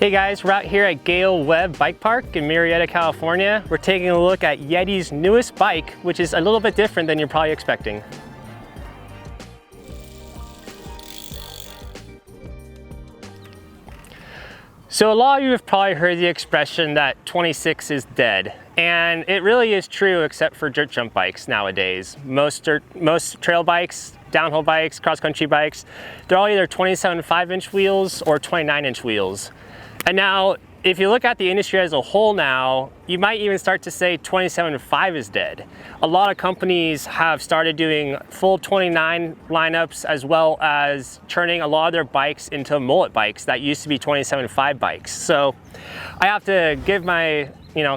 Hey guys, we're out here at Gale Webb Bike Park in Murrieta, California. We're taking a look at Yeti's newest bike, which is a little bit different than you're probably expecting. So a lot of you have probably heard the expression that 26 is dead. And it really is true except for dirt jump bikes nowadays. Most trail bikes, downhill bikes, cross-country bikes, they're all either 27 5-inch wheels or 29-inch wheels. And now, if you look at the industry as a whole now, you might even start to say 27.5 is dead. A lot of companies have started doing full 29 lineups as well as turning a lot of their bikes into mullet bikes that used to be 27.5 bikes. So I have to give my,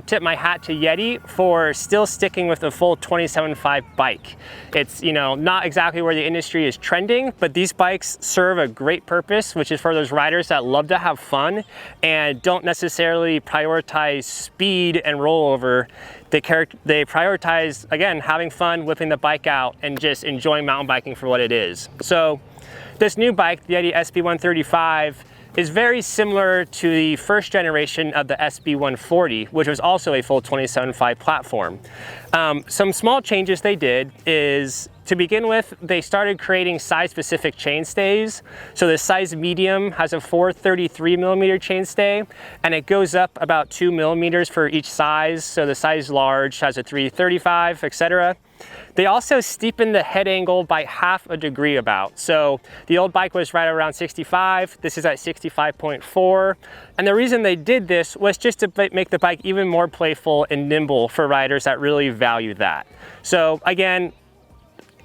tip my hat to Yeti for still sticking with the full 27.5 bike. It's, not exactly where the industry is trending, but these bikes serve a great purpose, which is for those riders that love to have fun and don't necessarily prioritize speed and rollover. They prioritize, again, having fun, whipping the bike out, and just enjoying mountain biking for what it is. So this new bike, the Yeti SB135, is very similar to the first generation of the SB140, which was also a full 27.5 platform. Some small changes they did is, to begin with, they started creating size-specific chainstays. So the size medium has a 433 millimeter chainstay, and it goes up about 2 millimeters for each size. So the size large has a 335, etc. They also steepened the head angle by half a degree about. So the old bike was right around 65, this is at 65.4. And the reason they did this was just to make the bike even more playful and nimble for riders that really value that. So again,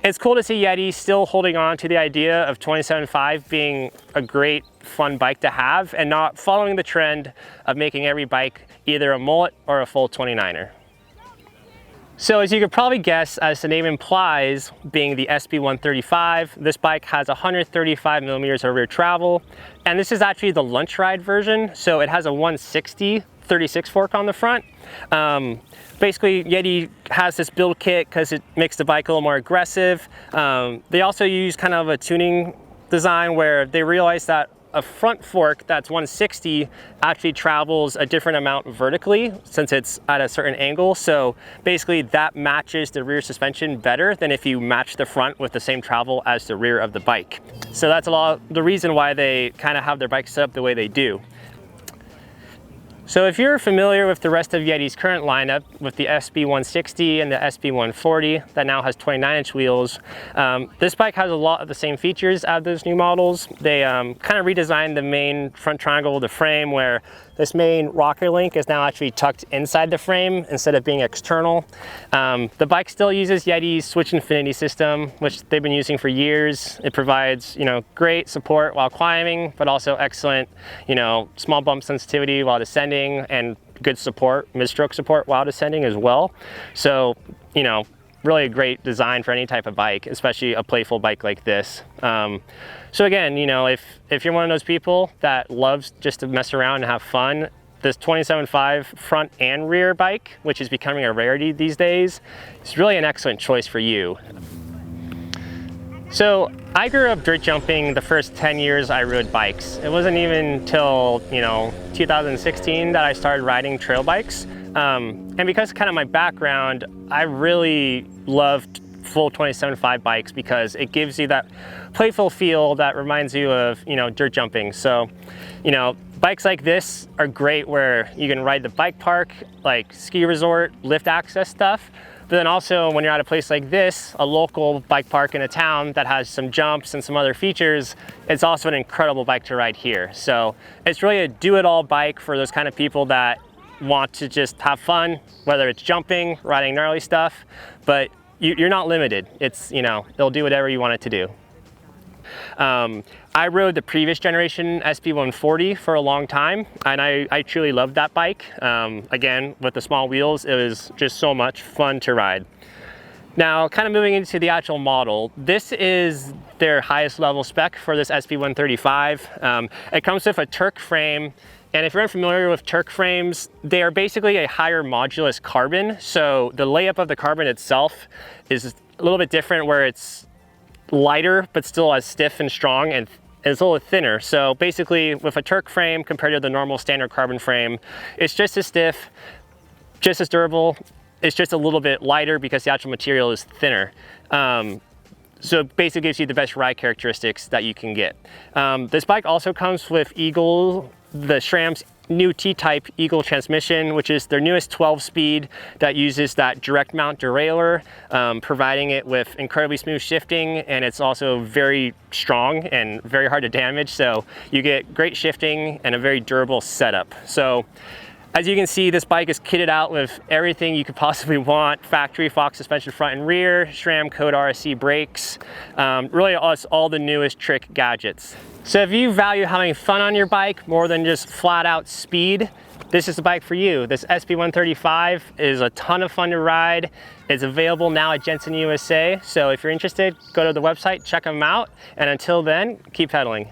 it's cool to see Yeti still holding on to the idea of 27.5 being a great fun bike to have and not following the trend of making every bike either a mullet or a full 29er. So as you could probably guess, as the name implies, being the SB135, this bike has 135 millimeters of rear travel, and this is actually the lunch ride version, so it has a 160 36 fork on the front. Basically, Yeti has this build kit because it makes the bike a little more aggressive. They also use kind of a tuning design where they realize that a front fork that's 160 actually travels a different amount vertically since it's at a certain angle. So basically that matches the rear suspension better than if you match the front with the same travel as the rear of the bike. So that's a lot of the reason why they kind of have their bike set up the way they do. So if you're familiar with the rest of Yeti's current lineup with the SB160 and the SB140 that now has 29-inch wheels, this bike has a lot of the same features as those new models. They kind of redesigned the main front triangle of the frame where this main rocker link is now actually tucked inside the frame instead of being external. The bike still uses Yeti's Switch Infinity system, which they've been using for years. It provides, great support while climbing, but also excellent, small bump sensitivity while descending and good support, mid-stroke support while descending as well. So, really a great design for any type of bike, especially a playful bike like this. So again, if you're one of those people that loves just to mess around and have fun, this 27.5 front and rear bike, which is becoming a rarity these days, is really an excellent choice for you. So I grew up dirt jumping the first 10 years I rode bikes. It wasn't even till 2016 that I started riding trail bikes. And because of kind of my background, I really loved full 27.5 bikes because it gives you that playful feel that reminds you of dirt jumping. So bikes like this are great where you can ride the bike park, like ski resort, lift access stuff. But then also when you're at a place like this, a local bike park in a town that has some jumps and some other features, it's also an incredible bike to ride here. So it's really a do-it-all bike for those kind of people that want to just have fun, whether it's jumping, riding gnarly stuff, but you're not limited. It's, it'll do whatever you want it to do. I rode the previous generation SB140 for a long time, and I truly loved that bike. Again, with the small wheels, it was just so much fun to ride. Now, kind of moving into the actual model, this is their highest level spec for this SB135. It comes with a TURQ frame, and if you're unfamiliar with TURQ frames, they are basically a higher modulus carbon. So the layup of the carbon itself is a little bit different, where it's lighter but still as stiff and strong and and it's a little thinner. So basically with a TURQ frame compared to the normal standard carbon frame, it's just as stiff, just as durable. It's just a little bit lighter because the actual material is thinner. So it basically gives you the best ride characteristics that you can get. This bike also comes with Eagle, the SRAM's new T-type Eagle transmission, which is their newest 12-speed that uses that direct mount derailleur, providing it with incredibly smooth shifting, and it's also very strong and very hard to damage. So you get great shifting and a very durable setup. So as you can see, this bike is kitted out with everything you could possibly want. Factory Fox suspension front and rear, SRAM Code RSC brakes, really all the newest trick gadgets. So if you value having fun on your bike more than just flat out speed, this is the bike for you. This SB135 is a ton of fun to ride. It's available now at Jenson USA. So if you're interested, go to the website, check them out. And until then, keep pedaling.